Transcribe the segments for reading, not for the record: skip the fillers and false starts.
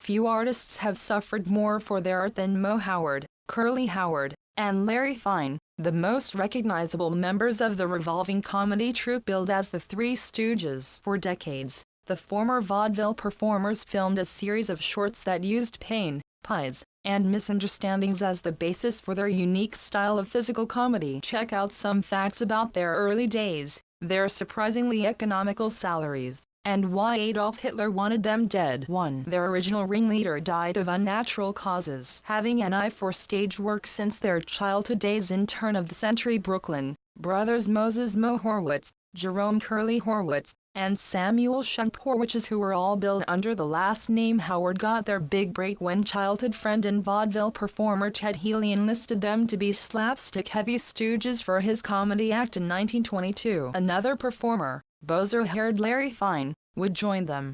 Few artists have suffered more for their art than Moe Howard, Curly Howard, and Larry Fine, the most recognizable members of the revolving comedy troupe billed as the Three Stooges. For decades, the former vaudeville performers filmed a series of shorts that used pain, pies, and misunderstandings as the basis for their unique style of physical comedy. Check out some facts about their early days, their surprisingly economical salaries, and why Adolf Hitler wanted them dead. 1. Their original ringleader died of unnatural causes. Having an eye for stage work since their childhood days in turn-of-the-century Brooklyn, brothers Moses Moe Horwitz, Jerome Curly Horwitz, and Samuel Shump Horwitz, who were all billed under the last name Howard, got their big break when childhood friend and vaudeville performer Ted Healy enlisted them to be slapstick-heavy Stooges for his comedy act in 1922. Another performer, Bozer-haired Larry Fine, would join them.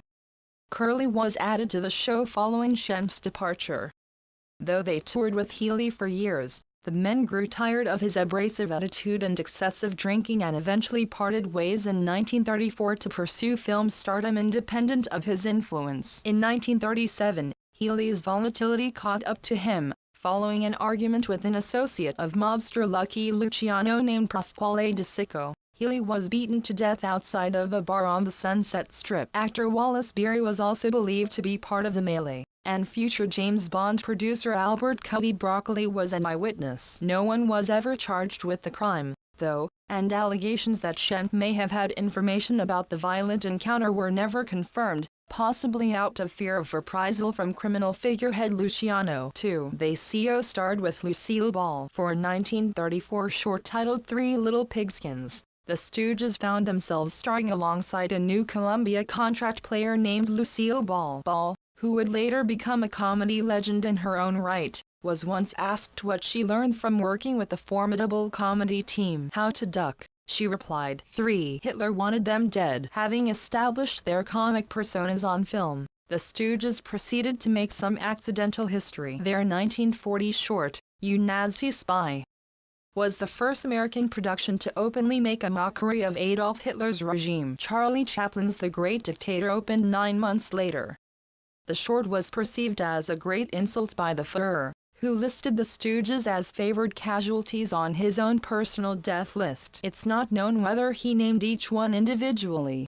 Curly was added to the show following Shump's departure. Though they toured with Healy for years, the men grew tired of his abrasive attitude and excessive drinking and eventually parted ways in 1934 to pursue film stardom independent of his influence. In 1937, Healy's volatility caught up to him, following an argument with an associate of mobster Lucky Luciano named Pasquale De Sico. Healy was beaten to death outside of a bar on the Sunset Strip. Actor Wallace Beery was also believed to be part of the melee, and future James Bond producer Albert Cubby Broccoli was an eyewitness. No one was ever charged with the crime, though, and allegations that Shump may have had information about the violent encounter were never confirmed, possibly out of fear of reprisal from criminal figurehead Luciano. 2. They co-starred with Lucille Ball for a 1934 short titled Three Little Pigskins. The Stooges found themselves starring alongside a new Columbia contract player named Lucille Ball. Ball, who would later become a comedy legend in her own right, was once asked what she learned from working with the formidable comedy team. How to duck, she replied. 3. Hitler wanted them dead. Having established their comic personas on film, the Stooges proceeded to make some accidental history. Their 1940 short, You Nazi Spy, was the first American production to openly make a mockery of Adolf Hitler's regime. Charlie Chaplin's The Great Dictator opened 9 months later. The short was perceived as a great insult by the Führer, who listed the Stooges as favored casualties on his own personal death list. It's not known whether he named each one individually,